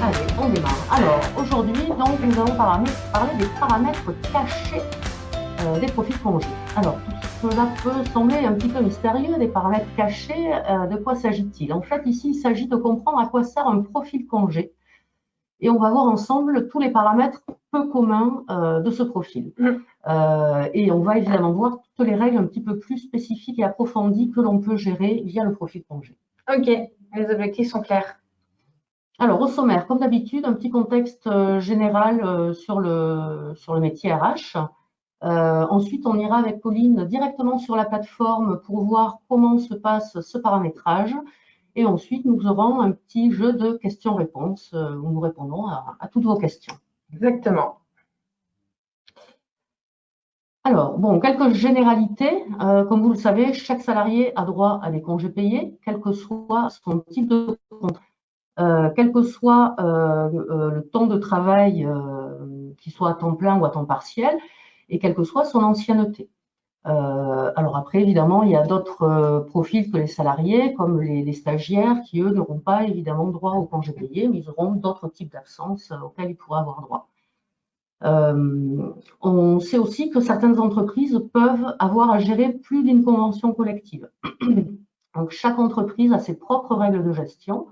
Allez, on démarre. Alors, aujourd'hui, donc, nous allons parler des paramètres cachés des profils congés. Alors, tout cela peut sembler un petit peu mystérieux, des paramètres cachés. De quoi s'agit-il? En fait, ici, il s'agit de comprendre à quoi sert un profil congé. Et on va voir ensemble tous les paramètres peu communs de ce profil. Et on va évidemment voir toutes les règles un petit peu plus spécifiques et approfondies que l'on peut gérer via le profil congé. Ok, les objectifs sont clairs. Alors, au sommaire, comme d'habitude, un petit contexte général sur le métier RH. Ensuite, on ira avec Pauline directement sur la plateforme pour voir comment se passe ce paramétrage. Et ensuite, nous aurons un petit jeu de questions-réponses où nous répondons à toutes vos questions. Exactement. Alors, bon, quelques généralités. Comme vous le savez, chaque salarié a droit à des congés payés, quel que soit son type de contrat. Quel que soit le temps de travail, qu'il soit à temps plein ou à temps partiel, et quelle que soit son ancienneté. Alors après, évidemment, il y a d'autres profils que les salariés, comme les stagiaires, qui, eux, n'auront pas évidemment droit aux congés payés, mais ils auront d'autres types d'absences auxquelles ils pourraient avoir droit. On sait aussi que certaines entreprises peuvent avoir à gérer plus d'une convention collective. Donc, chaque entreprise a ses propres règles de gestion.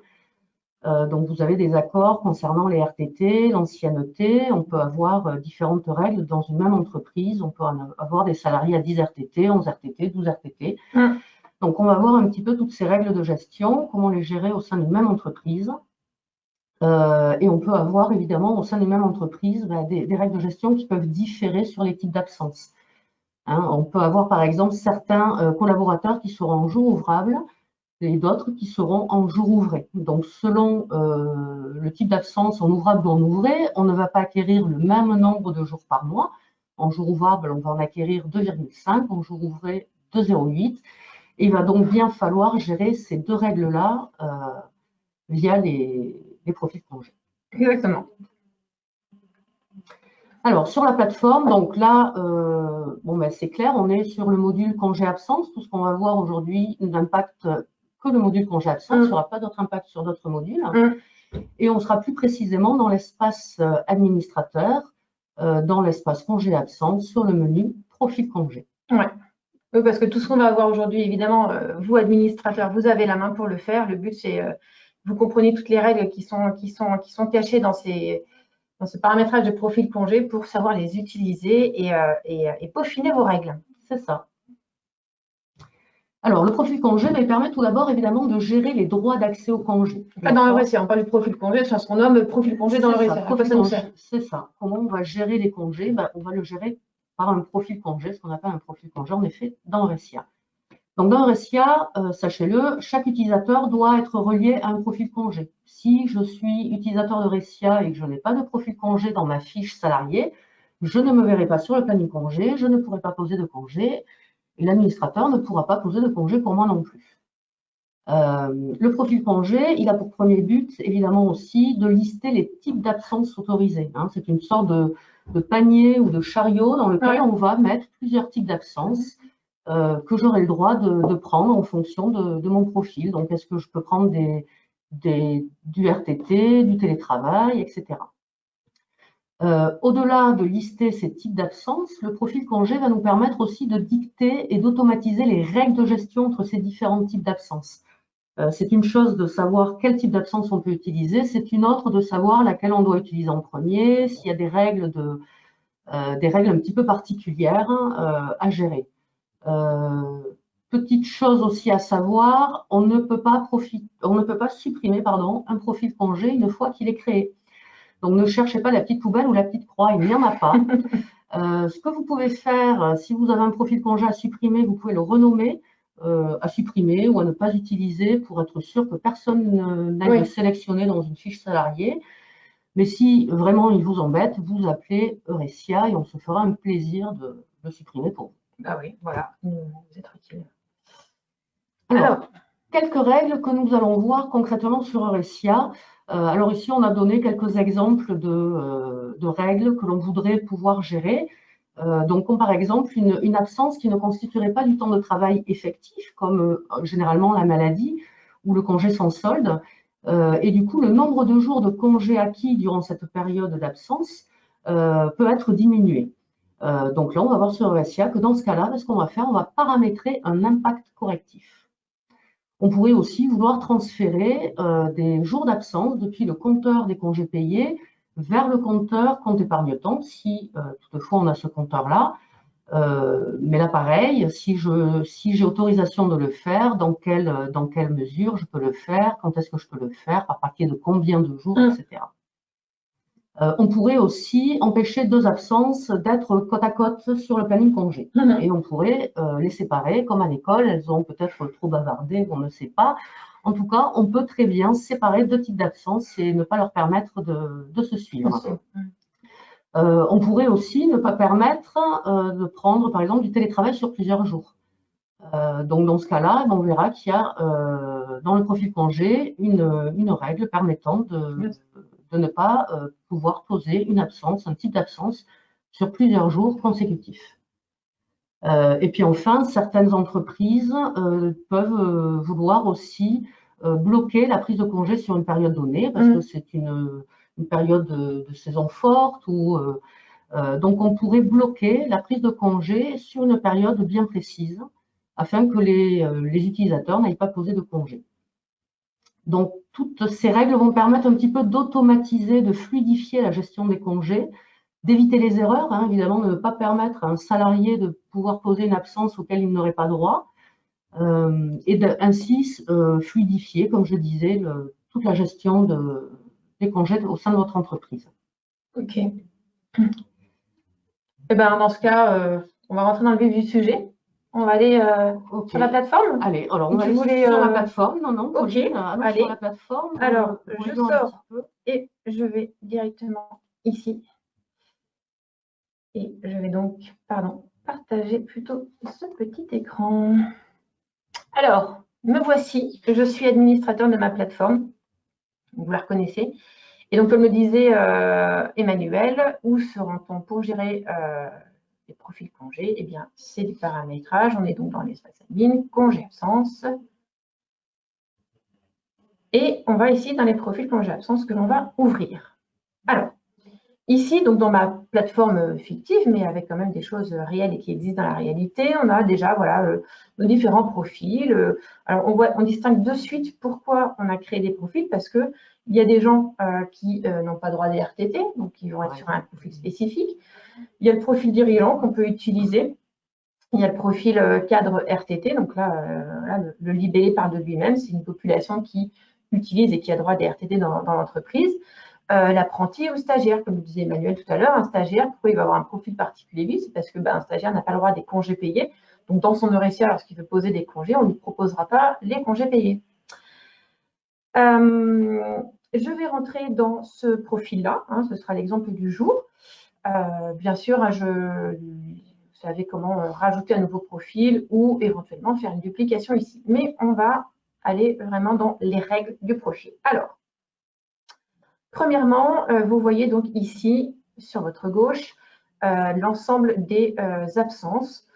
Donc, vous avez des accords concernant les RTT, l'ancienneté. On peut avoir différentes règles dans une même entreprise. On peut avoir des salariés à 10 RTT, 11 RTT, 12 RTT. Donc, on va voir un petit peu toutes ces règles de gestion, comment les gérer au sein d'une même entreprise. Et on peut avoir évidemment au sein d'une même entreprise des règles de gestion qui peuvent différer sur les types d'absence. On peut avoir par exemple certains collaborateurs qui seront en jour ouvrable et d'autres qui seront en jour ouvré. Donc, selon le type d'absence en ouvrable ou en ouvré, on ne va pas acquérir le même nombre de jours par mois. En jour ouvrable, on va en acquérir 2,5, en jour ouvré 2,08. Et il va donc bien falloir gérer ces deux règles-là via les profils congés. Exactement. Alors, sur la plateforme, donc là, c'est clair, on est sur le module congé-absence. Tout ce qu'on va voir aujourd'hui n'impacte que le module congé-absence. Il n'y aura pas d'autre impact sur d'autres modules. Et on sera plus précisément dans l'espace administrateur, dans l'espace congé-absence, sur le menu profil congé. Ouais. Oui, parce que tout ce qu'on va voir aujourd'hui, évidemment, vous, administrateurs, vous avez la main pour le faire. Le but, c'est vous comprenez toutes les règles qui sont cachées dans ce paramétrage de profil congé pour savoir les utiliser et peaufiner vos règles. C'est ça. Alors, le profil congé permet tout d'abord, évidemment, de gérer les droits d'accès au congé. Dans le RSA, on parle du profil congé, c'est ce qu'on nomme profil congé dans le RSA. C'est ça. Comment on va gérer les congés? On va le gérer par un profil congé, ce qu'on appelle un profil congé, en effet, dans le RSA. Donc, dans le RSA, sachez-le, chaque utilisateur doit être relié à un profil congé. Si je suis utilisateur de RSA et que je n'ai pas de profil congé dans ma fiche salariée, je ne me verrai pas sur le planning congé, je ne pourrai pas poser de congé, et l'administrateur ne pourra pas poser de congé pour moi non plus. Le profil congé, il a pour premier but, évidemment aussi, de lister les types d'absences autorisées. C'est une sorte de panier ou de chariot dans lequel on va mettre plusieurs types d'absences que j'aurai le droit de prendre en fonction de mon profil. Donc, est-ce que je peux prendre du RTT, du télétravail, etc. Au-delà de lister ces types d'absences, le profil congé va nous permettre aussi de dicter et d'automatiser les règles de gestion entre ces différents types d'absences. C'est une chose de savoir quel type d'absence on peut utiliser, c'est une autre de savoir laquelle on doit utiliser en premier, s'il y a des règles un petit peu particulières à gérer. Petite chose aussi à savoir, on ne peut pas supprimer un profil congé une fois qu'il est créé. Donc, ne cherchez pas la petite poubelle ou la petite croix, il n'y en a pas. Ce que vous pouvez faire, si vous avez un profil congé à supprimer, vous pouvez le renommer à supprimer ou à ne pas utiliser pour être sûr que personne n'aille le sélectionner dans une fiche salariée. Mais si vraiment il vous embête, vous appelez Eurecia et on se fera un plaisir de le supprimer pour vous. Ah oui, voilà, vous êtes utile. Alors, quelques règles que nous allons voir concrètement sur Eurecia. Alors ici, on a donné quelques exemples de règles que l'on voudrait pouvoir gérer. Donc, comme par exemple une absence qui ne constituerait pas du temps de travail effectif, comme généralement la maladie ou le congé sans solde, Et du coup, le nombre de jours de congés acquis durant cette période d'absence peut être diminué. Donc là, on va voir sur ESIA que dans ce cas-là, ce qu'on va faire, on va paramétrer un impact correctif. On pourrait aussi vouloir transférer des jours d'absence depuis le compteur des congés payés vers le compteur compte épargne-temps, si toutefois on a ce compteur-là. Mais là, pareil, si j'ai autorisation de le faire, dans quelle mesure je peux le faire, quand est-ce que je peux le faire, par paquet de combien de jours, etc. On pourrait aussi empêcher deux absences d'être côte à côte sur le planning congé. Et on pourrait les séparer, comme à l'école, elles ont peut-être trop bavardé, on ne sait pas. En tout cas, on peut très bien séparer deux types d'absences et ne pas leur permettre de se suivre. On pourrait aussi ne pas permettre de prendre, par exemple, du télétravail sur plusieurs jours. Donc, dans ce cas-là, on verra qu'il y a dans le profil congé une règle permettant de ne pas pouvoir poser une absence, un type d'absence sur plusieurs jours consécutifs. Et puis enfin, certaines entreprises peuvent vouloir aussi bloquer la prise de congé sur une période donnée, parce que c'est une période de saison forte, donc on pourrait bloquer la prise de congé sur une période bien précise, afin que les utilisateurs n'aillent pas poser de congé. Donc, toutes ces règles vont permettre un petit peu d'automatiser, de fluidifier la gestion des congés, d'éviter les erreurs, évidemment, de ne pas permettre à un salarié de pouvoir poser une absence auquel il n'aurait pas droit, et ainsi fluidifier, comme je disais, toute la gestion des congés au sein de votre entreprise. Ok. Eh bien, dans ce cas, on va rentrer dans le vif du sujet. On va aller sur la plateforme. Allez, alors on va aller sur la plateforme. Non, Pauline, allons sur la plateforme. Alors, je sors et je vais directement ici. Et je vais donc, partager plutôt ce petit écran. Alors, me voici. Je suis administrateur de ma plateforme. Vous la reconnaissez. Et donc, comme le disait Emmanuel, où se rend-on pour gérer les profils congés? Eh bien, c'est du paramétrage. On est donc dans l'espace admin, congé absence. Et on va ici dans les profils congé absence que l'on va ouvrir. Alors, ici, donc dans ma plateforme fictive, mais avec quand même des choses réelles et qui existent dans la réalité, on a déjà nos différents profils. Alors, on distingue de suite pourquoi on a créé des profils, parce qu'il y a des gens qui n'ont pas droit à des RTT, donc qui vont être sur un profil spécifique. Il y a le profil dirigeant qu'on peut utiliser. Il y a le profil cadre RTT, donc là le libellé parle de lui-même, c'est une population qui utilise et qui a droit à des RTT dans l'entreprise. L'apprenti ou stagiaire, comme le disait Emmanuel tout à l'heure, un stagiaire, pourquoi il va avoir un profil particulier? Lui, c'est parce que un stagiaire n'a pas le droit à des congés payés. Donc, dans son EURESIA, lorsqu'il veut poser des congés, on ne lui proposera pas les congés payés. Je vais rentrer dans ce profil-là, ce sera l'exemple du jour. Bien sûr, vous savez comment rajouter un nouveau profil ou éventuellement faire une duplication ici. Mais on va aller vraiment dans les règles du profil. Alors, premièrement, vous voyez donc ici, sur votre gauche, l'ensemble des absences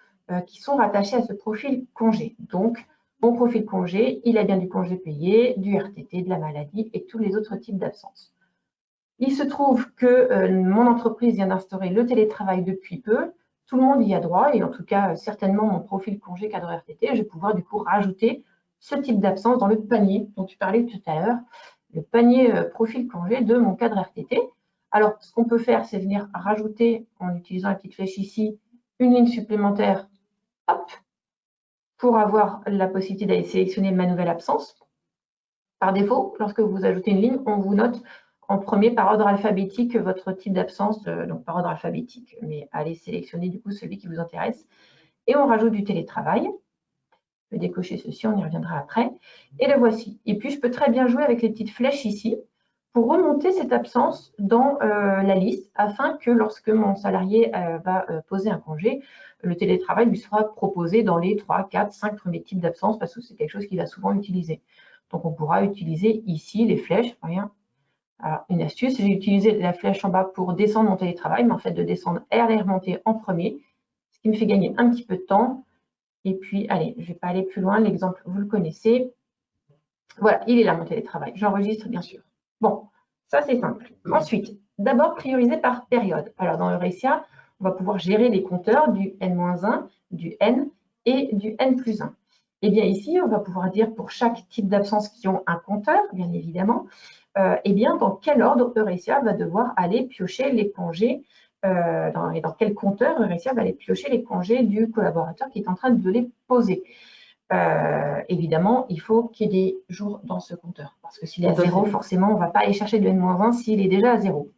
qui sont rattachées à ce profil congé. Donc, mon profil congé, il a bien du congé payé, du RTT, de la maladie et tous les autres types d'absences. Il se trouve que mon entreprise vient d'instaurer le télétravail depuis peu. Tout le monde y a droit et en tout cas, certainement, mon profil congé cadre RTT, je vais pouvoir du coup rajouter ce type d'absence dans le panier dont tu parlais tout à l'heure, le panier profil congé de mon cadre RTT. Alors, ce qu'on peut faire, c'est venir rajouter, en utilisant la petite flèche ici, une ligne supplémentaire, hop, pour avoir la possibilité d'aller sélectionner ma nouvelle absence. Par défaut, lorsque vous ajoutez une ligne, on vous note en premier par ordre alphabétique votre type d'absence, donc par ordre alphabétique, mais allez sélectionner du coup celui qui vous intéresse. Et on rajoute du télétravail. Je vais décocher ceci, on y reviendra après. Et le voici. Et puis, je peux très bien jouer avec les petites flèches ici pour remonter cette absence dans la liste afin que lorsque mon salarié va poser un congé, le télétravail lui sera proposé dans les 3, 4, 5 premiers types d'absence parce que c'est quelque chose qu'il va souvent utiliser. Donc, on pourra utiliser ici les flèches. Rien. Alors, une astuce, j'ai utilisé la flèche en bas pour descendre mon télétravail, mais en fait, de descendre et aller remonter en premier, ce qui me fait gagner un petit peu de temps. Et puis, allez, je ne vais pas aller plus loin. L'exemple, vous le connaissez. Voilà, il est là mon télétravail. J'enregistre bien sûr. Bon, ça c'est simple. Ensuite, d'abord prioriser par période. Alors dans Eurecia, on va pouvoir gérer les compteurs du N-1, du N et du N+1. Et bien ici, on va pouvoir dire pour chaque type d'absence qui ont un compteur, bien évidemment, et bien dans quel ordre Eurecia va devoir aller piocher les congés, et dans quel compteur Eurecia va aller piocher les congés du collaborateur qui est en train de les poser. Évidemment, il faut qu'il y ait des jours dans ce compteur. Parce que s'il est à 0, forcément, on ne va pas aller chercher de N-1 s'il est déjà à 0.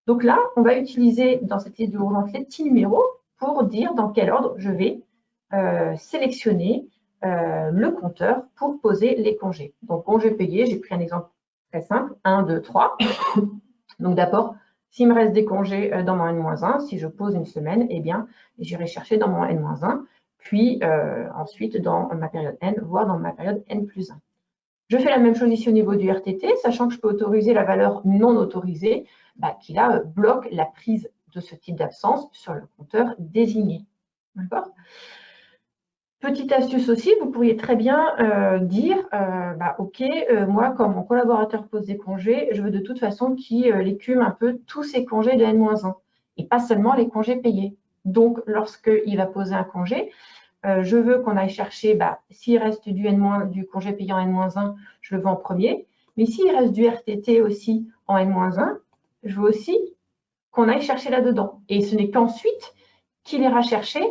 Donc là, on va utiliser dans cette liste de roulante les petits numéros pour dire dans quel ordre je vais sélectionner le compteur pour poser les congés. Donc, congés payés, j'ai pris un exemple très simple, 1, 2, 3. Donc d'abord, s'il me reste des congés dans mon N-1, si je pose une semaine, eh bien, j'irai chercher dans mon N-1, puis ensuite dans ma période N, voire dans ma période N+1. Je fais la même chose ici au niveau du RTT, sachant que je peux autoriser la valeur non autorisée, qui là bloque la prise de ce type d'absence sur le compteur désigné. D'accord ? Petite astuce aussi, vous pourriez très bien dire, ok, moi, quand mon collaborateur pose des congés, je veux de toute façon qu'il écume un peu tous ses congés de N-1, et pas seulement les congés payés. Donc, lorsqu'il va poser un congé, je veux qu'on aille chercher, s'il reste du congé payé en N-1, je le veux en premier, mais s'il reste du RTT aussi en N-1, je veux aussi qu'on aille chercher là-dedans. Et ce n'est qu'ensuite qu'il ira chercher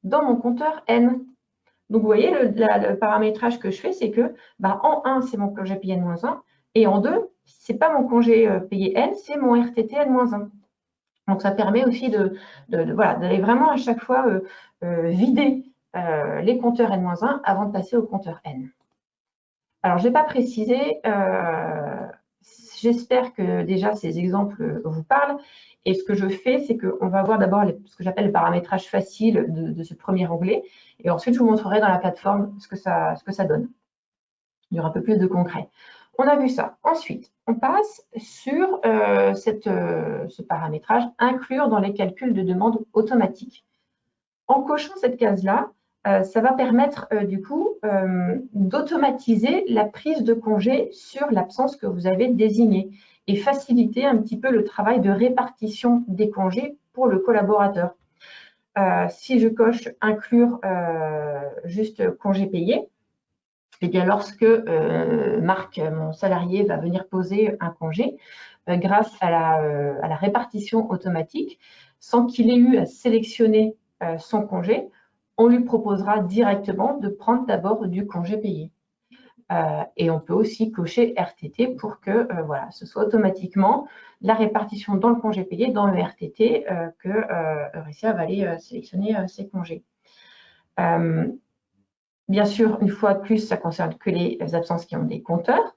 dans mon compteur N. Donc, vous voyez, le paramétrage que je fais, c'est que en 1, c'est mon congé payé N-1, et en 2, ce n'est pas mon congé payé N, c'est mon RTT N-1. Donc, ça permet aussi d'aller vraiment à chaque fois vider les compteurs N-1 avant de passer au compteur N. Alors, je n'ai pas précisé, j'espère que déjà ces exemples vous parlent. Et ce que je fais, c'est qu'on va voir d'abord ce que j'appelle le paramétrage facile de ce premier onglet. Et ensuite, je vous montrerai dans la plateforme ce que ça donne. Il y aura un peu plus de concret. On a vu ça. Ensuite, on passe sur ce paramétrage « Inclure dans les calculs de demande automatique ». En cochant cette case-là, ça va permettre du coup d'automatiser la prise de congé sur l'absence que vous avez désignée et faciliter un petit peu le travail de répartition des congés pour le collaborateur. Si je coche « Inclure juste congé payé », eh bien, lorsque Marc, mon salarié, va venir poser un congé, grâce à la répartition automatique, sans qu'il ait eu à sélectionner son congé, on lui proposera directement de prendre d'abord du congé payé. Et on peut aussi cocher RTT pour que ce soit automatiquement la répartition dans le congé payé, dans le RTT, que Eurecia va aller sélectionner ses congés. Bien sûr, une fois de plus, ça ne concerne que les absences qui ont des compteurs.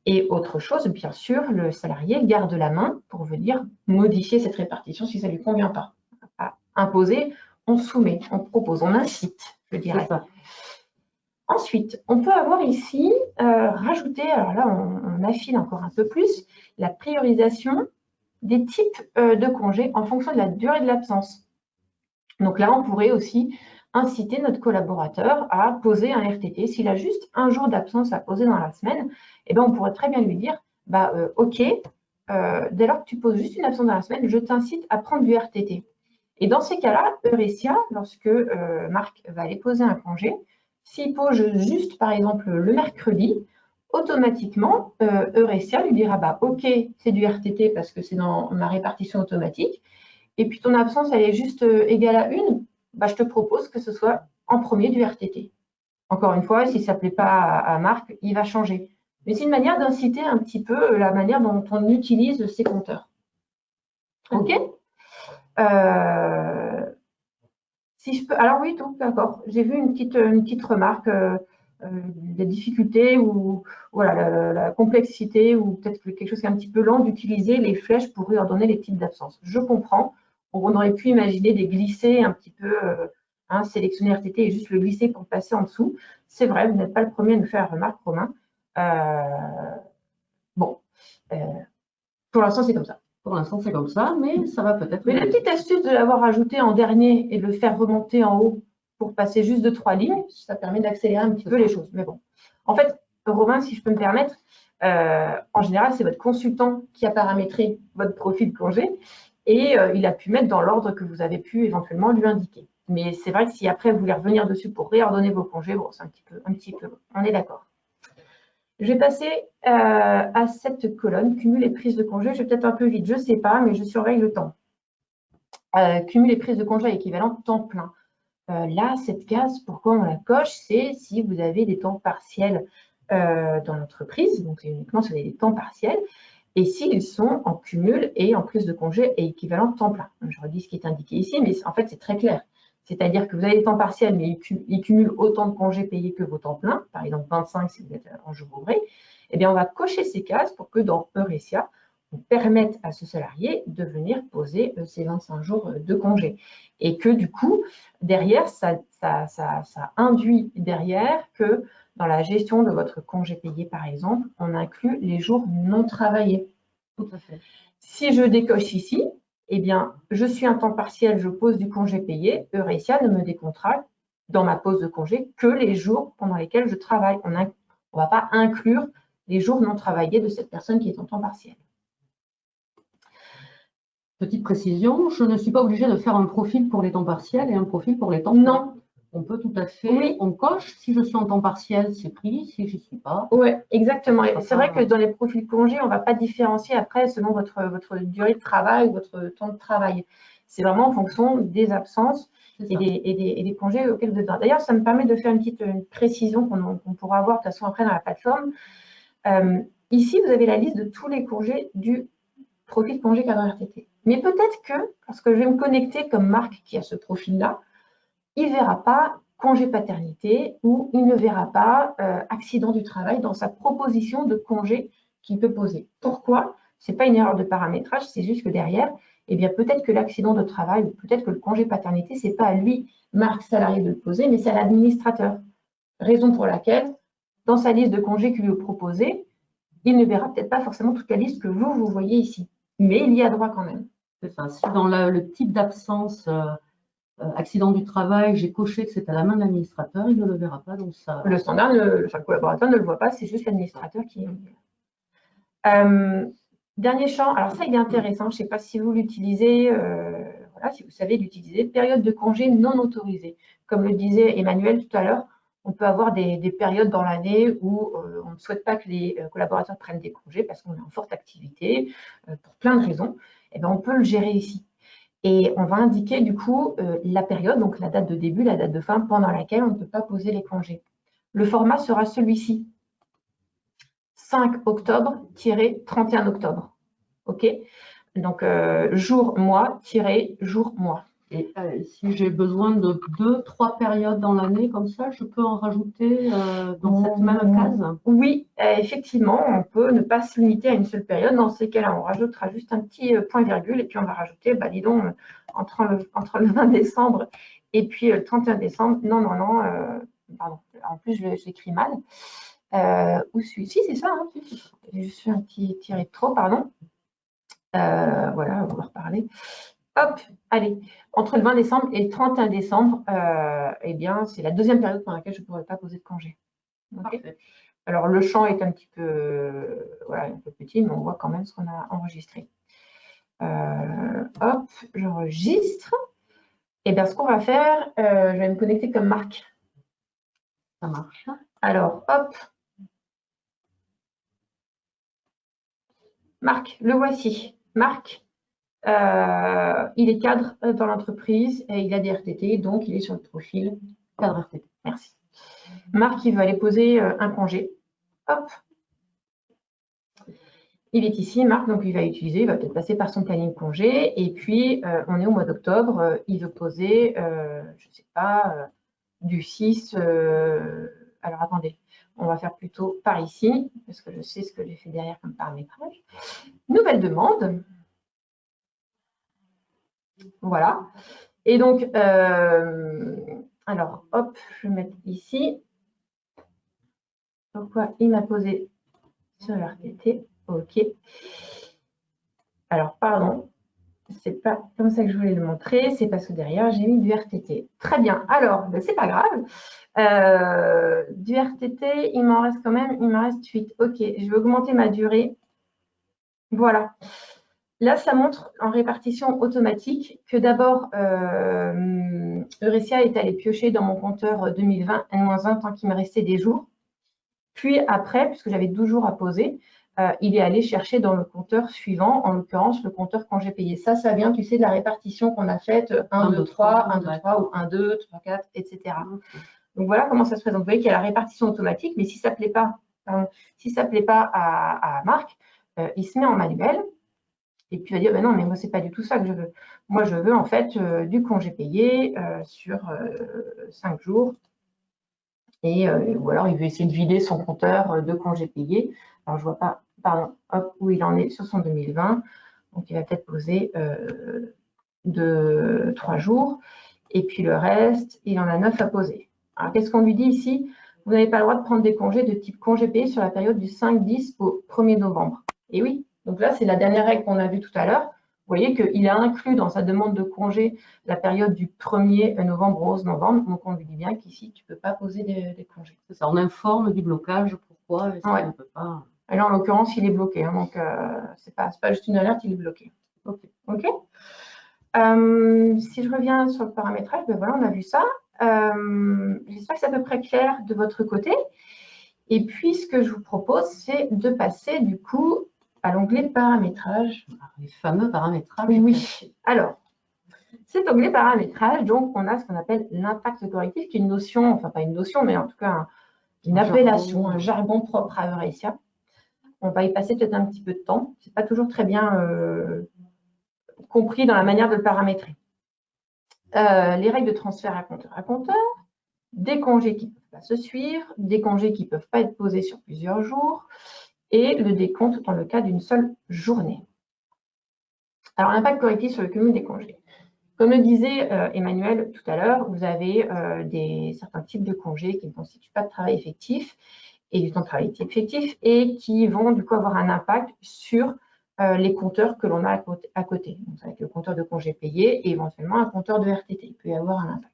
Et autre chose, bien sûr, le salarié garde la main pour venir modifier cette répartition si ça ne lui convient pas. À imposer, on soumet, on propose, on incite, je dirais. Ensuite, on peut avoir ici rajouté, alors là, on affine encore un peu plus, la priorisation des types de congés en fonction de la durée de l'absence. Donc là, on pourrait aussi inciter notre collaborateur à poser un RTT. S'il a juste un jour d'absence à poser dans la semaine, eh bien, on pourrait très bien lui dire, OK, dès lors que tu poses juste une absence dans la semaine, je t'incite à prendre du RTT. Et dans ces cas-là, Eurecia, lorsque Marc va aller poser un congé, s'il pose juste, par exemple, le mercredi, automatiquement, Eurecia lui dira, OK, c'est du RTT parce que c'est dans ma répartition automatique, et puis ton absence, elle est juste égale à 1, je te propose que ce soit en premier du RTT. Encore une fois, si ça ne plaît pas à Marc, il va changer. Mais c'est une manière d'inciter un petit peu la manière dont on utilise ces compteurs. OK ? Si je peux, alors oui, donc d'accord. J'ai vu une petite remarque des difficultés ou voilà, la complexité ou peut-être quelque chose qui est un petit peu lent d'utiliser les flèches pour redonner les types d'absence. Je comprends. On aurait pu imaginer des glisser un petit peu, sélectionner RTT et juste le glisser pour passer en dessous. C'est vrai, vous n'êtes pas le premier à nous faire la remarque, Romain. Pour l'instant, c'est comme ça. Pour l'instant, c'est comme ça, mais ça va peut-être. Mais la petite astuce de l'avoir ajouté en dernier et de le faire remonter en haut pour passer juste de 3 lignes, ça permet d'accélérer un petit peu les choses. Mais bon, en fait, Romain, si je peux me permettre, en général, c'est votre consultant qui a paramétré votre profil de congé et il a pu mettre dans l'ordre que vous avez pu éventuellement lui indiquer. Mais c'est vrai que si après vous voulez revenir dessus pour réordonner vos congés, bon, c'est un petit peu long. On est d'accord. Je vais passer à cette colonne, cumul et prise de congé. Je vais peut-être un peu vite, je ne sais pas, mais je surveille le temps. Cumul et prise de congé équivalent temps plein. Là, cette case, pourquoi on la coche? C'est si vous avez des temps partiels dans l'entreprise, donc c'est uniquement si vous avez des temps partiels, et s'ils sont en cumul et en prise de congé et équivalent temps plein. Je redis ce qui est indiqué ici, mais en fait, c'est très clair. C'est-à-dire que vous avez des temps partiels, mais ils cumulent autant de congés payés que vos temps pleins, par exemple 25 si vous êtes en jour ouvré, eh bien, on va cocher ces cases pour que dans Eurecia, on permette à ce salarié de venir poser ses 25 jours de congé. Et que du coup, derrière, ça induit derrière que dans la gestion de votre congé payé, par exemple, on inclut les jours non travaillés. Tout à fait. Si je décoche ici, eh bien, je suis un temps partiel, je pose du congé payé. Eurecia ne me décomptera dans ma pause de congé que les jours pendant lesquels je travaille. On ne va pas inclure les jours non travaillés de cette personne qui est en temps partiel. Petite précision, je ne suis pas obligée de faire un profil pour les temps partiels et un profil pour les temps pleins. Non. On peut tout à fait, on coche, si je suis en temps partiel, c'est pris, si je n'y suis pas. Oui, exactement. C'est vrai que dans les profils congés, on ne va pas différencier après selon votre durée de travail ou votre temps de travail. C'est vraiment en fonction des absences et des congés auxquels vous êtes. D'ailleurs, ça me permet de faire une petite précision qu'on pourra avoir de toute façon après dans la plateforme. Ici, vous avez la liste de tous les congés du profil congé cadre RTT. Mais peut-être que, parce que je vais me connecter comme Marc qui a ce profil-là, il ne verra pas congé paternité ou il ne verra pas accident du travail dans sa proposition de congé qu'il peut poser. Pourquoi? Ce n'est pas une erreur de paramétrage, c'est juste que derrière, eh bien, peut-être que l'accident de travail ou peut-être que le congé paternité, ce n'est pas à lui, Marc, salarié, de le poser, mais c'est à l'administrateur. Raison pour laquelle, dans sa liste de congés qu'il lui proposez, il ne verra peut-être pas forcément toute la liste que vous voyez ici. Mais il y a droit quand même. C'est ça. Si dans le type d'absence accident du travail, j'ai coché que c'est à la main de l'administrateur, il ne le verra pas. Donc ça... Le standard, le collaborateur ne le voit pas, c'est juste l'administrateur qui... Dernier champ, alors ça, il est intéressant, je ne sais pas si vous l'utilisez, voilà, si vous savez l'utiliser, période de congé non autorisée. Comme le disait Emmanuel tout à l'heure, on peut avoir des périodes dans l'année où on ne souhaite pas que les collaborateurs prennent des congés parce qu'on est en forte activité, pour plein de raisons. Et bien, on peut le gérer ici. Et on va indiquer du coup la période, donc la date de début, la date de fin, pendant laquelle on ne peut pas poser les congés. Le format sera celui-ci. 5 octobre-31 octobre. OK? Donc, jour-mois-jour-mois. Et si j'ai besoin de 2-3 périodes dans l'année comme ça, je peux en rajouter dans cette même case? Oui, effectivement, on peut ne pas se limiter à une seule période. Dans ces cas-là, on rajoutera juste un petit point-virgule et puis on va rajouter, dis donc, entre le 20 décembre et puis le 31 décembre. Non, pardon, en plus, je l'écris mal. Ou celui-ci, c'est ça, hein, j'ai juste fait un petit tiré de trop, pardon. Voilà, on va reparler. Hop, allez, entre le 20 décembre et le 31 décembre, eh bien, c'est la deuxième période pendant laquelle je ne pourrais pas poser de congé. Okay. Alors, le champ est un petit peu, voilà, un peu petit, mais on voit quand même ce qu'on a enregistré. Hop, j'enregistre. Et bien, ce qu'on va faire, je vais me connecter comme Marc. Ça marche. Alors, hop. Marc, le voici. Marc, il est cadre dans l'entreprise et il a des RTT, donc il est sur le profil cadre RTT. Merci. Marc, il va aller poser un congé. Hop. Il est ici, Marc, donc il va peut-être passer par son planning congé. Et puis, on est au mois d'octobre, il veut poser, je ne sais pas, du 6. Alors, attendez, on va faire plutôt par ici, parce que je sais ce que j'ai fait derrière comme paramétrage. Nouvelle demande. Voilà. Et donc, alors, hop, je vais mettre ici. Pourquoi il m'a posé sur l'RTT? OK. Alors, pardon. c'est pas comme ça que je voulais le montrer, c'est parce que derrière, j'ai mis du RTT. Très bien. Alors, ben, c'est pas grave. Du RTT, il m'en reste quand même, il m'en reste 8. OK, je vais augmenter ma durée. Voilà. Là, ça montre en répartition automatique que d'abord, Eurecia est allé piocher dans mon compteur 2020, N-1, tant qu'il me restait des jours. Puis après, puisque j'avais 12 jours à poser, il est allé chercher dans le compteur suivant, en l'occurrence le compteur quand j'ai payé. Ça vient, tu sais, de la répartition qu'on a faite 1, 2, 3, 1, 2, 3 ou 1, 2, 3, 4, etc. Donc voilà comment ça se présente. Vous voyez qu'il y a la répartition automatique, mais si ça ne plaît pas, à Marc, il se met en manuel. Et puis il va dire, ben non, mais moi, c'est pas du tout ça que je veux. Moi, je veux en fait du congé payé sur 5 jours. Ou alors, il veut essayer de vider son compteur de congés payés. Alors, je vois pas, pardon, hop, où il en est sur son 2020. Donc, il va peut-être poser de 3 jours. Et puis, le reste, il en a 9 à poser. Alors, qu'est-ce qu'on lui dit ici? Vous n'avez pas le droit de prendre des congés de type congé payé sur la période du 5-10 au 1er novembre. Et oui, donc là, c'est la dernière règle qu'on a vue tout à l'heure. Vous voyez qu'il a inclus dans sa demande de congé la période du 1er novembre au 11 novembre. Donc, on lui dit bien qu'ici, tu ne peux pas poser des congés. C'est ça, on informe du blocage, pourquoi est-ce qu'on ne peut pas. Et là, en l'occurrence, il est bloqué. Hein, donc, ce n'est pas juste une alerte, il est bloqué. OK. Si je reviens sur le paramétrage, ben voilà, on a vu ça. J'espère que c'est à peu près clair de votre côté. Et puis, ce que je vous propose, c'est de passer du coup à l'onglet paramétrage. Les fameux paramétrages. Oui. Alors, cet onglet paramétrage, donc, on a ce qu'on appelle l'impact correctif, qui est une notion, enfin pas une notion, mais en tout cas une appellation, un jargon propre à Eurecia. On va y passer peut-être un petit peu de temps. Ce n'est pas toujours très bien compris dans la manière de le paramétrer. Les règles de transfert à compteur, des congés qui ne peuvent pas se suivre, des congés qui ne peuvent pas être posés sur plusieurs jours, et le décompte dans le cas d'une seule journée. Alors, l'impact correctif sur le cumul des congés. Comme le disait Emmanuel tout à l'heure, vous avez certains types de congés qui ne constituent pas de travail effectif et du temps de travail effectif et qui vont du coup avoir un impact sur les compteurs que l'on a à côté. Donc, ça va être le compteur de congés payés et éventuellement un compteur de RTT. Il peut y avoir un impact.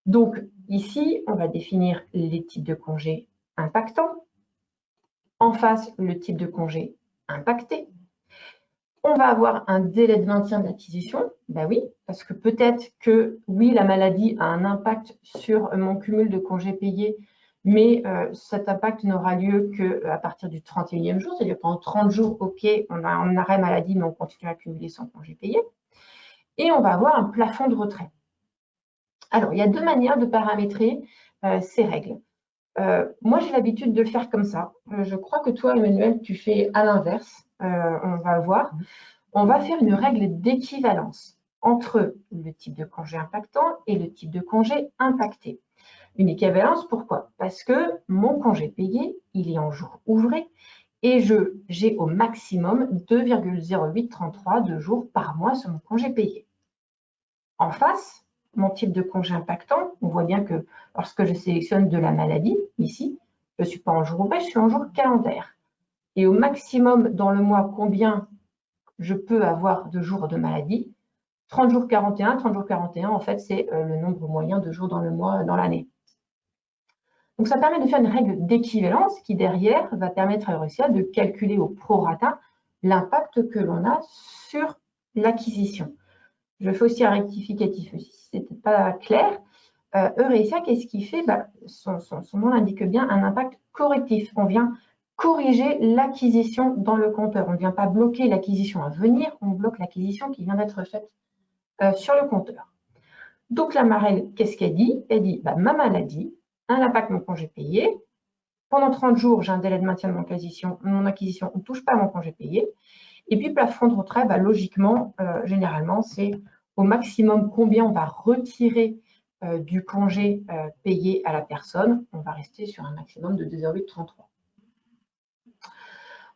Donc, ici, on va définir les types de congés impactants. En face, le type de congé impacté. On va avoir un délai de maintien de l'acquisition. Ben oui, parce que peut-être que, oui, la maladie a un impact sur mon cumul de congés payés, mais cet impact n'aura lieu qu'à partir du 31e jour, c'est-à-dire pendant 30 jours, OK, on a un arrêt maladie, mais on continue à cumuler son congé payé. Et on va avoir un plafond de retrait. Alors, il y a deux manières de paramétrer ces règles. Moi, j'ai l'habitude de le faire comme ça. Je crois que toi, Emmanuel, tu fais à l'inverse. On va voir. On va faire une règle d'équivalence entre le type de congé impactant et le type de congé impacté. Une équivalence, pourquoi? Parce que mon congé payé, il est en jours ouvrés et j'ai au maximum 2,0833 de jours par mois sur mon congé payé. En face, mon type de congé impactant, on voit bien que lorsque je sélectionne de la maladie, ici, je ne suis pas en jour ouvré, je suis en jour calendaire. Et au maximum dans le mois, combien je peux avoir de jours de maladie? 30 jours 41, 30 jours 41, en fait, c'est le nombre moyen de jours dans le mois, dans l'année. Donc, ça permet de faire une règle d'équivalence qui, derrière, va permettre à Eurecia de calculer au prorata l'impact que l'on a sur l'acquisition. Je fais aussi un rectificatif si ce n'était pas clair. Eurecia, qu'est-ce qu'il fait? Son nom l'indique bien, un impact correctif. On vient corriger l'acquisition dans le compteur. On ne vient pas bloquer l'acquisition à venir, on bloque l'acquisition qui vient d'être faite sur le compteur. Donc la Marelle, qu'est-ce qu'elle dit? Elle dit, ma maladie, un impact mon congé payé. Pendant 30 jours, j'ai un délai de maintien de mon acquisition, on ne touche pas à mon congé payé. Et puis, plafond de retrait, logiquement, généralement, c'est au maximum combien on va retirer du congé payé à la personne. On va rester sur un maximum de 2,33.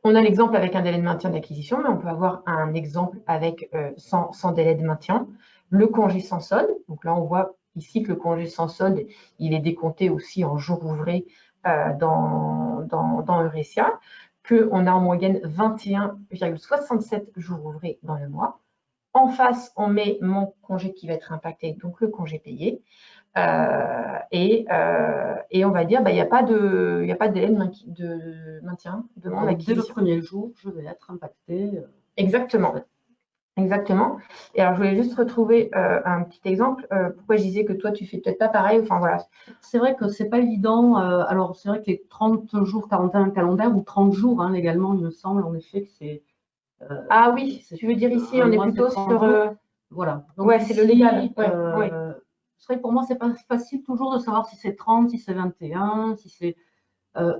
On a l'exemple avec un délai de maintien d'acquisition, mais on peut avoir un exemple avec sans délai de maintien. Le congé sans solde, donc là, on voit ici que le congé sans solde, il est décompté aussi en jours ouvrés dans Eurecia, qu'on a en moyenne 21,67 jours ouvrés dans le mois. En face, on met mon congé qui va être impacté, donc le congé payé. Et on va dire, il n'y a pas de délai de maintien de mon acquisition. Dès le premier jour, je vais être impactée. Exactement. Exactement. Et alors, je voulais juste retrouver un petit exemple. Pourquoi je disais que toi, tu fais peut-être pas pareil. Enfin, voilà. C'est vrai que c'est pas évident. Alors, c'est vrai que les 30 jours 41 calendaires ou 30 jours hein, légalement, il me semble en effet que c'est. Ah oui, tu veux dire ici, on est plutôt sur. Voilà. Donc, ouais, c'est le légal. Ouais. C'est vrai que pour moi, c'est pas facile toujours de savoir si c'est 30, si c'est 21, si c'est.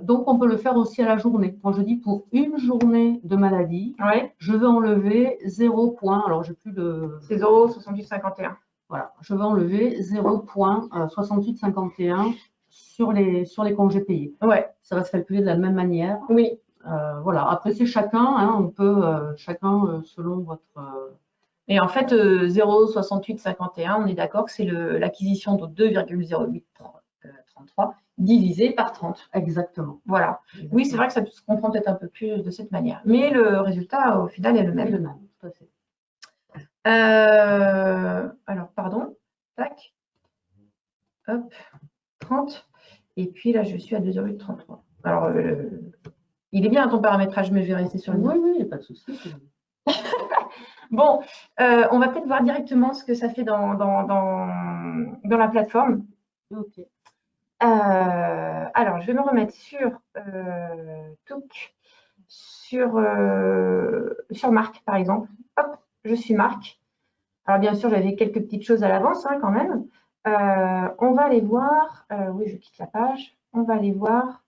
Donc, on peut le faire aussi à la journée. Quand je dis pour une journée de maladie, je vais enlever 0 point. Alors, j'ai plus de. C'est 0,6851. Voilà, je vais enlever 0,6851 sur les congés payés. Ouais. Ça va se calculer de la même manière. Oui. Voilà. Après, c'est chacun. Hein, on peut chacun selon votre. Et en fait, 0,6851, on est d'accord que c'est l'acquisition de 2,0833 divisé par 30. Exactement. Voilà. Exactement. Oui, c'est vrai que ça se comprend peut-être un peu plus de cette manière. Mais le résultat, au final, est le même. C'est le même, tout à fait. Alors, pardon. Tac. Hop. 30. Et puis là, je suis à 2,33. Alors, il est bien ton paramétrage, mais je vais rester sur le Oui, oui, il n'y a pas de souci. Bon, on va peut-être voir directement ce que ça fait dans la plateforme. Ok. Alors, je vais me remettre sur Marc, par exemple. Hop, je suis Marc. Alors, bien sûr, j'avais quelques petites choses à l'avance hein, quand même. On va aller voir. Oui, je quitte la page. On va aller voir.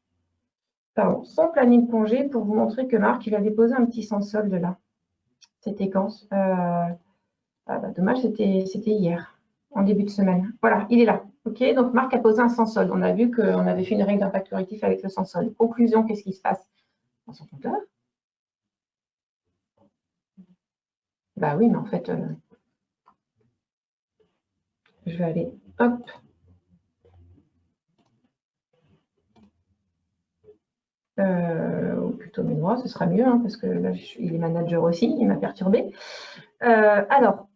Pardon, son planning congé pour vous montrer que Marc, il a déposé un petit sans solde là. C'était quand dommage, c'était hier, en début de semaine. Voilà, il est là. Ok, donc Marc a posé un sans solde. On a vu qu'on avait fait une règle d'impact correctif avec le sans solde. Conclusion, qu'est-ce qui se passe dans son compteur? Bah oui, mais en fait, je vais aller, hop. Ou plutôt mes droits, ce sera mieux, hein, parce que là, il est manager aussi, il m'a perturbé. Alors,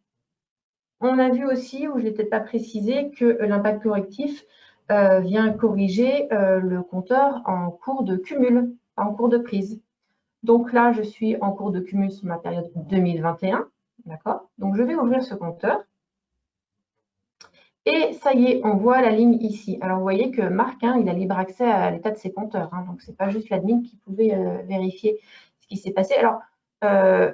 on a vu aussi, où je n'ai peut-être pas précisé, que l'impact correctif vient corriger le compteur en cours de cumul, en cours de prise. Donc là, je suis en cours de cumul sur ma période 2021. D'accord? Donc, je vais ouvrir ce compteur. Et ça y est, on voit la ligne ici. Alors, vous voyez que Marc, hein, il a libre accès à l'état de ses compteurs. Hein, donc, ce n'est pas juste l'admin qui pouvait vérifier ce qui s'est passé. Alors,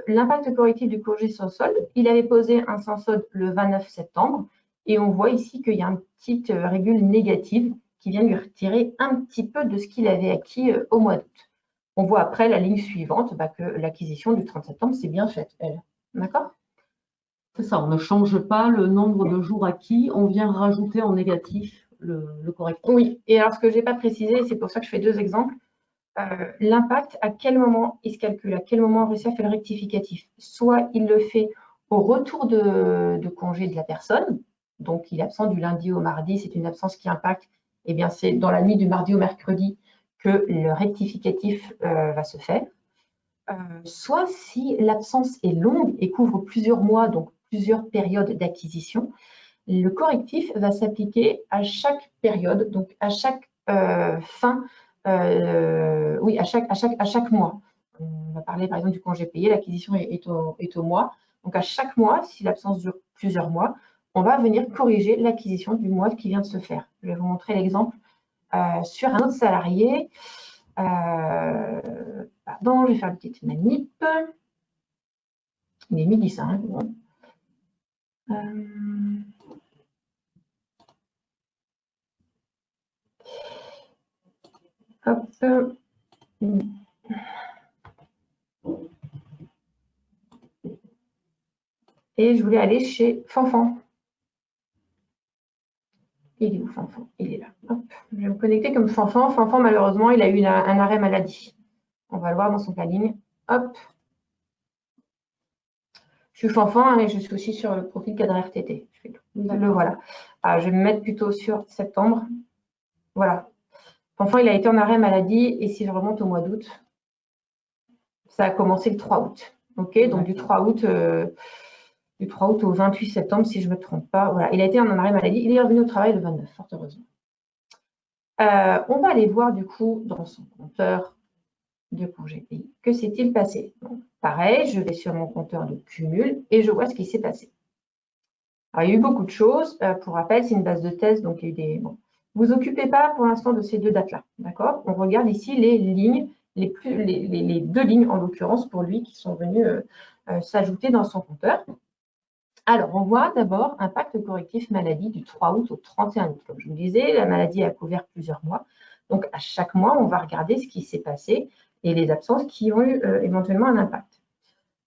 l'impact correctif du congé sans solde, il avait posé un sans solde le 29 septembre. Et on voit ici qu'il y a une petite régule négative qui vient lui retirer un petit peu de ce qu'il avait acquis au mois d'août. On voit après la ligne suivante que l'acquisition du 30 septembre, c'est bien faite, elle. D'accord? C'est ça, on ne change pas le nombre de jours acquis, on vient rajouter en négatif le correctif. Oui, et alors ce que je n'ai pas précisé, c'est pour ça que je fais deux exemples. L'impact, à quel moment il se calcule, à quel moment RSA fait le rectificatif. Soit il le fait au retour de congé de la personne, donc il est absent du lundi au mardi, c'est une absence qui impacte, eh bien c'est dans la nuit du mardi au mercredi que le rectificatif va se faire. Soit si l'absence est longue et couvre plusieurs mois, donc plusieurs périodes d'acquisition, le correctif va s'appliquer à chaque période, donc à chaque fin, oui, à chaque mois. On va parler par exemple du congé payé, l'acquisition est au mois. Donc à chaque mois, si l'absence dure plusieurs mois, on va venir corriger l'acquisition du mois qui vient de se faire. Je vais vous montrer l'exemple sur un autre salarié. Pardon, je vais faire une petite manip. Il est midi 5. Bon. Hop. Et je voulais aller chez Fanfan. Il est où Fanfan? Il est là. Hop. Je vais me connecter comme Fanfan. Fanfan, malheureusement, il a eu un arrêt maladie. On va le voir dans son planning. Hop. Je suis Fanfan et je suis aussi sur le profil cadre RTT. Le voilà. Je vais me mettre plutôt sur septembre. Voilà. Fanfan, il a été en arrêt maladie et si je remonte au mois d'août, ça a commencé le 3 août. Ok, donc du 3 août Du 3 août au 28 septembre, si je ne me trompe pas. Voilà, il a été en arrêt maladie. Il est revenu au travail le 29, fort heureusement. On va aller voir du coup dans son compteur de congés payés. Que s'est-il passé? Donc, pareil, je vais sur mon compteur de cumul et je vois ce qui s'est passé. Alors, il y a eu beaucoup de choses. Pour rappel, c'est une base de test, donc il y a eu des... Bon. Vous vous occupez pas pour l'instant de ces deux dates-là, d'accord? On regarde ici les lignes, les deux lignes en l'occurrence pour lui qui sont venues s'ajouter dans son compteur. Alors, on voit d'abord impact correctif maladie du 3 août au 31 août. Comme je vous le disais, la maladie a couvert plusieurs mois. Donc, à chaque mois, on va regarder ce qui s'est passé et les absences qui ont eu éventuellement un impact.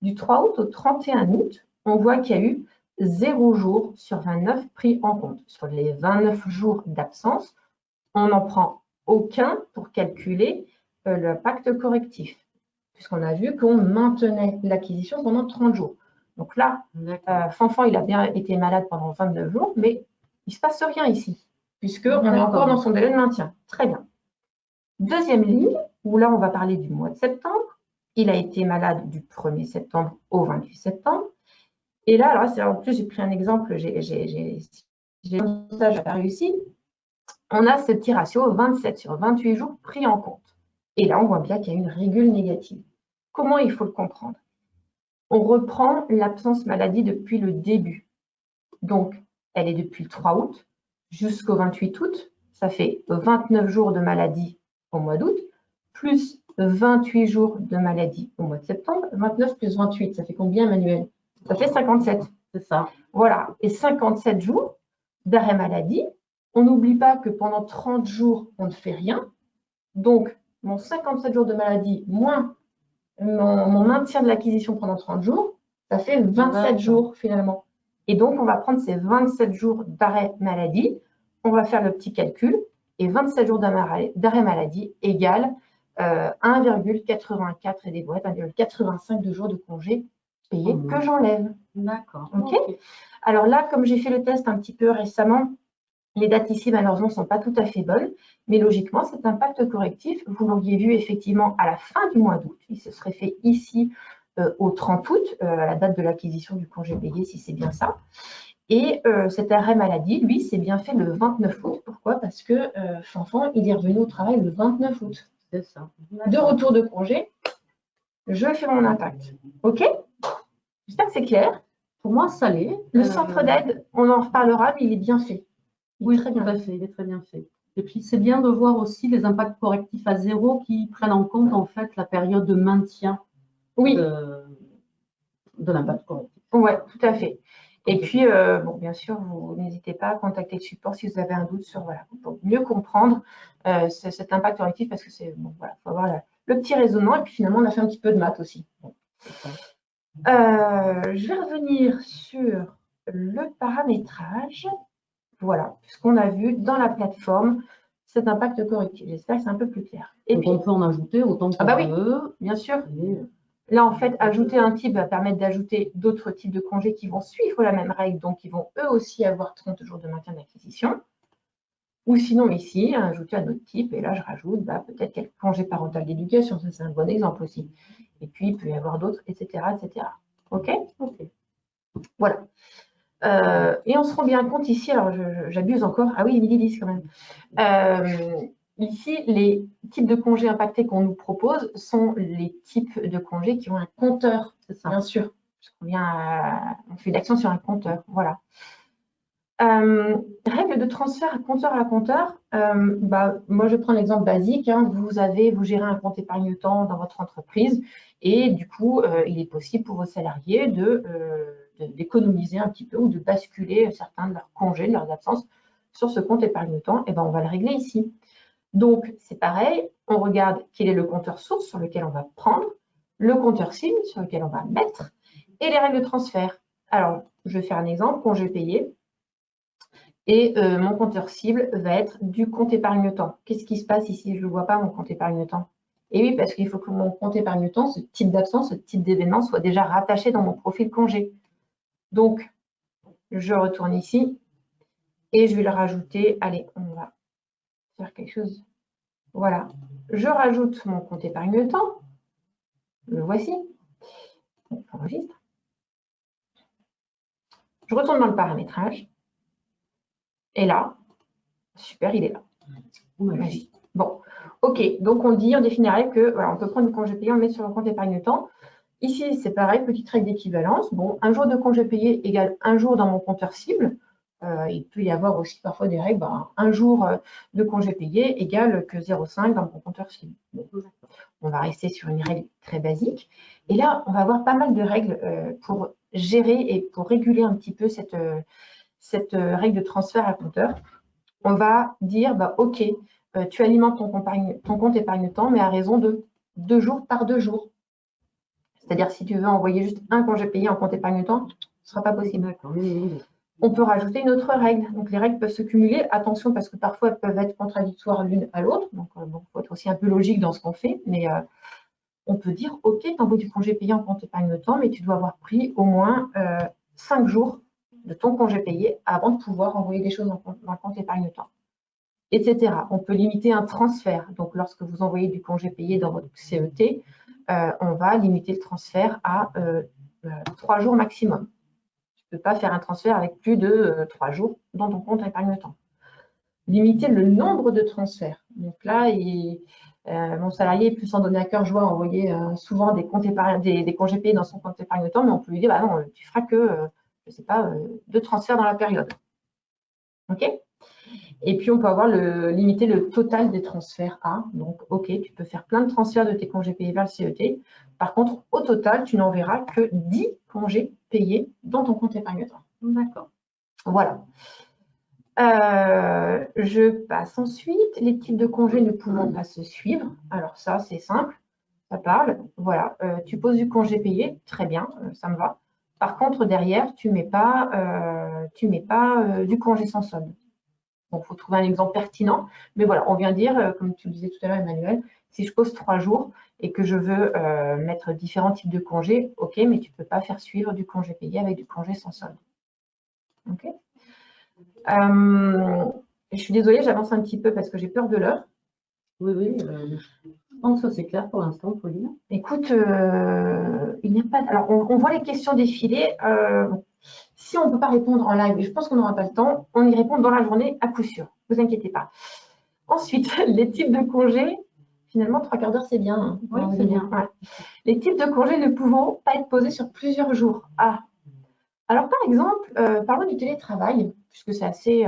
Du 3 août au 31 août, on voit qu'il y a eu 0 jour sur 29 pris en compte. Sur les 29 jours d'absence, on n'en prend aucun pour calculer l'impact correctif, puisqu'on a vu qu'on maintenait l'acquisition pendant 30 jours. Donc là, Fanfan, il a bien été malade pendant 29 jours, mais il ne se passe rien ici, puisqu'on est encore dans son délai de maintien. Très bien. Deuxième ligne, où là, on va parler du mois de septembre. Il a été malade du 1er septembre au 28 septembre. Et là, alors, en plus, j'ai pris un exemple, j'ai pas réussi. On a ce petit ratio 27 sur 28 jours pris en compte. Et là, on voit bien qu'il y a une régule négative. Comment il faut le comprendre? On reprend l'absence maladie depuis le début. Donc, elle est depuis le 3 août jusqu'au 28 août. Ça fait 29 jours de maladie au mois d'août, plus 28 jours de maladie au mois de septembre. 29 plus 28, ça fait combien, Manuel? Ça fait 57. C'est ça. Voilà. Et 57 jours d'arrêt maladie. On n'oublie pas que pendant 30 jours, on ne fait rien. Donc, mon 57 jours de maladie moins mon maintien de l'acquisition pendant 30 jours, ça fait 27 jours finalement. Et donc, on va prendre ces 27 jours d'arrêt maladie, on va faire le petit calcul, et 27 jours d'arrêt maladie égale 1,84 et des boîtes, 1,85 de jours de congé payés que j'enlève. D'accord. Okay. Alors là, comme j'ai fait le test un petit peu récemment, les dates ici, malheureusement, ne sont pas tout à fait bonnes, mais logiquement, cet impact correctif, vous l'auriez vu effectivement à la fin du mois d'août. Il se serait fait ici au 30 août, à la date de l'acquisition du congé payé, si c'est bien ça. Et cet arrêt maladie, lui, c'est bien fait le 29 août. Pourquoi? Parce que Fanfan, il est revenu au travail le 29 août. C'est ça. De retour de congé, je fais mon impact. OK? J'espère que c'est clair. Pour moi, ça l'est. Le centre d'aide, on en reparlera, mais il est bien fait. Oui, très bien fait, il est très bien fait. Et puis, c'est bien de voir aussi les impacts correctifs à zéro qui prennent en compte, en fait, la période de maintien de l'impact correctif. Oui, tout à fait. Et puis, bon, bien sûr, vous n'hésitez pas à contacter le support si vous avez un doute sur, voilà, pour mieux comprendre cet impact correctif, parce que c'est, bon, voilà, il faut avoir le petit raisonnement, et puis finalement, on a fait un petit peu de maths aussi. Bon. Je vais revenir sur le paramétrage. Voilà, puisqu'on a vu dans la plateforme cet impact correctif. J'espère que c'est un peu plus clair. Et puis, on peut en ajouter autant qu'on veut. Bien sûr. Là, en fait, ajouter un type va permettre d'ajouter d'autres types de congés qui vont suivre la même règle, donc ils vont eux aussi avoir 30 jours de maintien d'acquisition. Ou sinon, ici, ajouter un autre type, et là, je rajoute peut-être quelques congés parental d'éducation, ça c'est un bon exemple aussi. Et puis, il peut y avoir d'autres, etc., etc. OK? OK. Voilà. Et on se rend bien compte ici, alors j'abuse encore, ah oui, il me dit quand même. Ici, les types de congés impactés qu'on nous propose sont les types de congés qui ont un compteur, c'est ça, bien sûr. On fait l'action sur un compteur, voilà. Règle de transfert à compteur. Moi, je prends l'exemple basique. Vous gérez un compte épargne-temps dans votre entreprise et du coup, il est possible pour vos salariés d'économiser un petit peu ou de basculer certains de leurs congés, de leurs absences sur ce compte épargne-temps. Et on va le régler ici. Donc, c'est pareil. On regarde quel est le compteur source sur lequel on va prendre, le compteur cible sur lequel on va mettre et les règles de transfert. Alors, je vais faire un exemple, congé payé. Et mon compteur cible va être du compte épargne-temps. Qu'est-ce qui se passe ici? Je ne vois pas mon compte épargne-temps. Et oui, parce qu'il faut que mon compte épargne-temps, ce type d'absence, ce type d'événement, soit déjà rattaché dans mon profil congé. Donc, je retourne ici et je vais le rajouter. Allez, on va faire quelque chose. Voilà. Je rajoute mon compte épargne-temps. Le voici. On enregistre. Je retourne dans le paramétrage. Et là, super, il est là. Magie. Bon, ok, donc on dit, on définit la règle que voilà, on peut prendre du congé payé, on le met sur le compte épargne-temps. Ici, c'est pareil, petite règle d'équivalence. Bon, un jour de congé payé égale un jour dans mon compteur cible. Il peut y avoir aussi parfois des règles, un jour de congé payé égale que 0,5 dans mon compteur cible. Bon, on va rester sur une règle très basique. Et là, on va avoir pas mal de règles pour gérer et pour réguler un petit peu cette règle de transfert à compteur. On va dire, OK, tu alimentes ton compte épargne-temps, mais à raison de 2 jours par 2 jours. C'est-à-dire, si tu veux envoyer juste un congé payé en compte épargne-temps, ce ne sera pas possible. On peut rajouter une autre règle. Donc, les règles peuvent se cumuler. Attention, parce que parfois, elles peuvent être contradictoires l'une à l'autre. Donc, il faut être aussi un peu logique dans ce qu'on fait. Mais on peut dire, OK, tu envoies du congé payé en compte épargne-temps, mais tu dois avoir pris au moins 5 jours de ton congé payé avant de pouvoir envoyer des choses dans le compte épargne-temps, etc. On peut limiter un transfert. Donc, lorsque vous envoyez du congé payé dans votre CET, on va limiter le transfert à 3 jours maximum. Tu ne peux pas faire un transfert avec plus de 3 jours dans ton compte épargne-temps. Limiter le nombre de transferts. Donc là, mon salarié est plus en donné à cœur joie à envoyer souvent des congés payés dans son compte épargne-temps, mais on peut lui dire, non, tu feras que, je ne sais pas, 2 transferts dans la période. OK ? Et puis, on peut limiter le total des transferts à. Donc, OK, tu peux faire plein de transferts de tes congés payés vers le CET. Par contre, au total, tu n'enverras que 10 congés payés dans ton compte épargne-temps. D'accord. Voilà. Je passe ensuite. Les types de congés ne pouvant pas se suivre. Alors ça, c'est simple. Ça parle. Voilà. Tu poses du congé payé. Très bien, ça me va. Par contre, derrière, tu ne mets pas, du congé sans solde. Donc, il faut trouver un exemple pertinent. Mais voilà, on vient dire, comme tu le disais tout à l'heure, Emmanuel, si je pose 3 jours et que je veux mettre différents types de congés, OK, mais tu ne peux pas faire suivre du congé payé avec du congé sans solde. OK. Je suis désolée, j'avance un petit peu parce que j'ai peur de l'heure. Oui, je pense que c'est clair pour l'instant, Pauline. Écoute, il n'y a pas. Alors, on voit les questions défiler. Si on ne peut pas répondre en live, et je pense qu'on n'aura pas le temps, on y répond dans la journée à coup sûr. Ne vous inquiétez pas. Ensuite, les types de congés. Finalement, 3/4 d'heure, c'est bien. Hein. Oui, c'est bien. Ouais. Les types de congés ne pouvant pas être posés sur plusieurs jours. Ah. Alors, par exemple, parlons du télétravail, puisque c'est assez,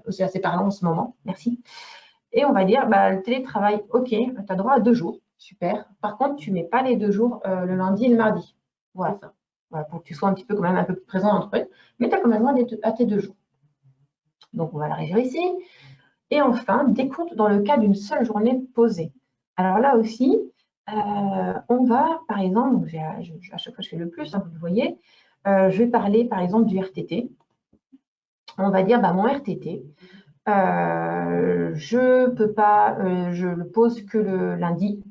c'est assez parlant en ce moment. Merci. Et on va dire, le télétravail, OK, tu as droit à 2 jours. Super. Par contre, tu ne mets pas les 2 jours, le lundi et le mardi. Voilà. Voilà, pour que tu sois un petit peu quand même un peu plus présent entre eux. Mais tu as quand même droit à tes 2 jours. Donc, on va la régler ici. Et enfin, décompte dans le cas d'une seule journée posée. Alors là aussi, on va, par exemple, à chaque fois je fais le plus, vous le voyez, je vais parler par exemple du RTT. On va dire, mon RTT, je peux pas, je le pose que le lundi.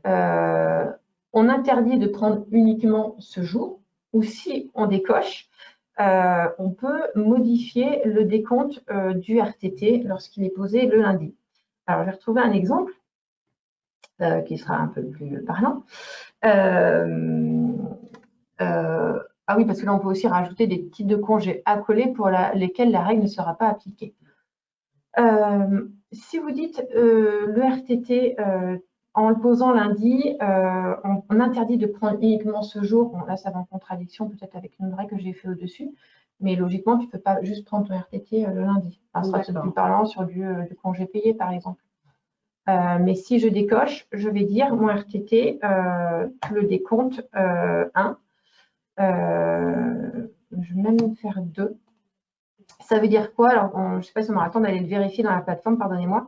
On interdit de prendre uniquement ce jour, ou si on décoche, on peut modifier le décompte du RTT lorsqu'il est posé le lundi. Alors, je vais retrouver un exemple qui sera un peu plus parlant. Ah oui, parce que là, on peut aussi rajouter des types de congés accolés pour lesquels la règle ne sera pas appliquée. Si vous dites le RTT, en le posant lundi, on interdit de prendre uniquement ce jour. Bon, là, ça va en contradiction peut-être avec une règle que j'ai fait au-dessus. Mais logiquement, tu ne peux pas juste prendre ton RTT le lundi. Ça sera plus parlant sur du congé payé, par exemple. Mais si je décoche, je vais dire mon RTT, le décompte 1. Je vais même faire 2. Ça veut dire quoi? Alors, je ne sais pas si on aura le temps d'aller le vérifier dans la plateforme, pardonnez-moi.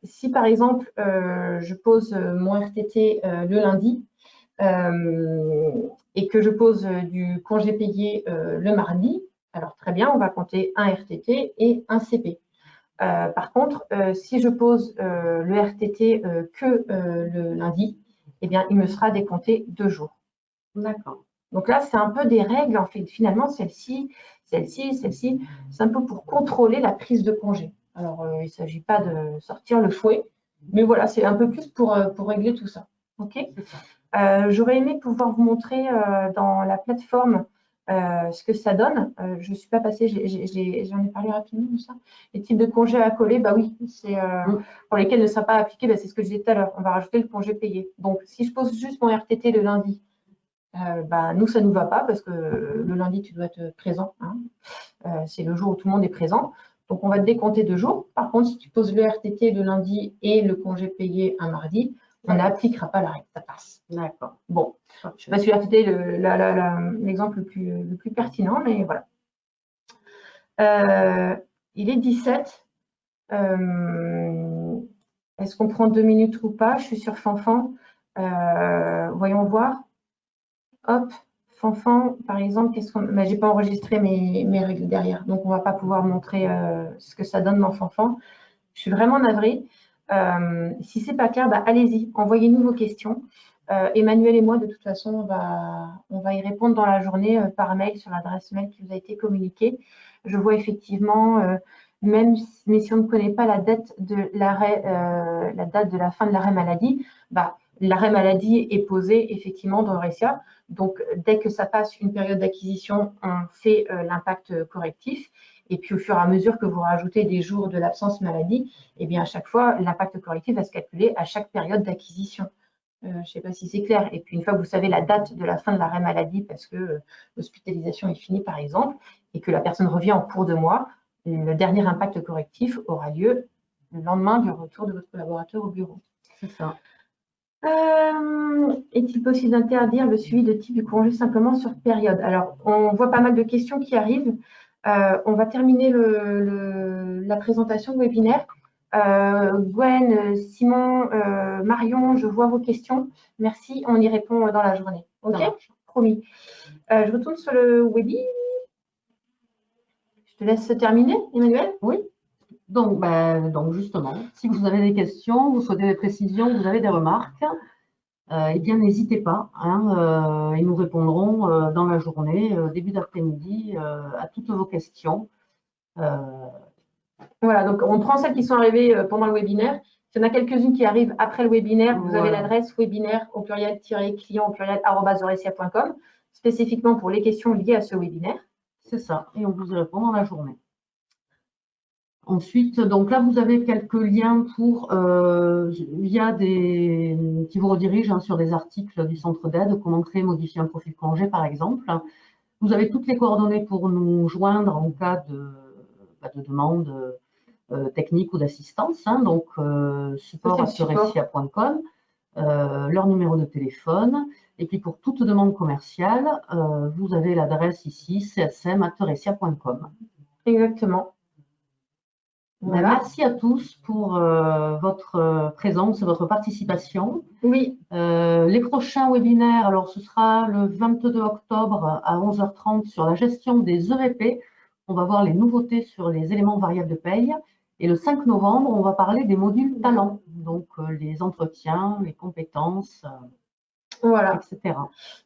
Si par exemple, je pose mon RTT le lundi et que je pose du congé payé le mardi, alors très bien, on va compter un RTT et un CP. Par contre, si je pose le RTT que le lundi, eh bien, il me sera décompté 2 jours. D'accord. Donc là, c'est un peu des règles, en fait. Finalement, celle-ci, c'est un peu pour contrôler la prise de congé. Alors, il ne s'agit pas de sortir le fouet, mais voilà, c'est un peu plus pour régler tout ça. OK. J'aurais aimé pouvoir vous montrer dans la plateforme ce que ça donne. Je ne suis pas passée, j'en ai parlé rapidement de ça. Les types de congés à coller, bah oui, c'est pour lesquels ne sera pas appliqué, bah, c'est ce que je disais tout à l'heure. On va rajouter le congé payé. Donc, si je pose juste mon RTT le lundi, bah, nous, ça ne nous va pas parce que le lundi, tu dois être présent. Hein. C'est le jour où tout le monde est présent. Donc, on va te décompter 2 jours. Par contre, si tu poses le RTT le lundi et le congé payé un mardi, on n'appliquera pas la règle, ça passe. D'accord. Bon, je ne sais pas si RTT l'exemple le plus pertinent, mais voilà. Il est 17. Est-ce qu'on prend 2 minutes ou pas? Je suis sur Fanfan. Voyons voir. Hop, Fanfan, par exemple, qu'est-ce qu'on. Mais j'ai pas enregistré mes règles derrière, donc on va pas pouvoir montrer ce que ça donne dans Fanfan. Je suis vraiment navrée. Si c'est pas clair, bah, allez-y, envoyez-nous vos questions. Emmanuel et moi, de toute façon, on va y répondre dans la journée par mail sur l'adresse mail qui vous a été communiquée. Je vois effectivement, même si on ne connaît pas la date de l'arrêt, la date de la fin de l'arrêt maladie, bah, l'arrêt maladie est posé effectivement dans Aurecia. Donc, dès que ça passe une période d'acquisition, on fait l'impact correctif. Et puis, au fur et à mesure que vous rajoutez des jours de l'absence maladie, eh bien, à chaque fois, l'impact correctif va se calculer à chaque période d'acquisition. Je ne sais pas si c'est clair. Et puis, une fois que vous savez la date de la fin de l'arrêt maladie, parce que l'hospitalisation est finie, par exemple, et que la personne revient en cours de mois, le dernier impact correctif aura lieu le lendemain du retour de votre collaborateur au bureau. C'est ça. Est-il possible d'interdire le suivi de type du congé simplement sur période? Alors, on voit pas mal de questions qui arrivent. On va terminer la présentation webinaire. Gwen, Simon, Marion, je vois vos questions. Merci, on y répond dans la journée. OK, promis. Je retourne sur le webi. Je te laisse terminer, Emmanuel. Oui. Donc, justement, si vous avez des questions, vous souhaitez des précisions, vous avez des remarques, eh bien, n'hésitez pas. Hein, et nous répondrons dans la journée, début d'après-midi, à toutes vos questions. Voilà, donc on prend celles qui sont arrivées pendant le webinaire. S'il y en a quelques-unes qui arrivent après le webinaire, vous avez l'adresse webinaire au pluriel client au pluriel @aurecia.com, spécifiquement pour les questions liées à ce webinaire. C'est ça, et on vous y répond dans la journée. Ensuite, donc là, vous avez quelques liens pour, il y a qui vous redirigent sur des articles du centre d'aide, comment créer et modifier un profil congé, par exemple. Vous avez toutes les coordonnées pour nous joindre en cas de demande technique ou d'assistance, hein, donc support@aurecia.com, leur numéro de téléphone, et puis pour toute demande commerciale, vous avez l'adresse ici, csm@aurecia.com. Exactement. Voilà. Merci à tous pour votre présence et votre participation. Oui. Les prochains webinaires, alors ce sera le 22 octobre à 11h30 sur la gestion des EVP. On va voir les nouveautés sur les éléments variables de paye. Et le 5 novembre, on va parler des modules talents, donc les entretiens, les compétences, voilà, etc.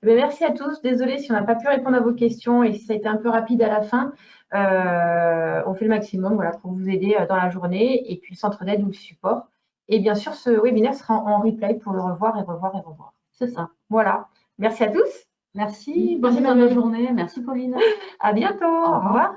Mais merci à tous. Désolée si on n'a pas pu répondre à vos questions et si ça a été un peu rapide à la fin. On fait le maximum voilà, pour vous aider dans la journée et puis le centre d'aide ou le support. Et bien sûr, ce webinaire sera en replay pour le revoir et revoir et revoir. C'est ça. Voilà. Merci à tous. Merci. Bonne journée. Merci Pauline. À bientôt. Au revoir.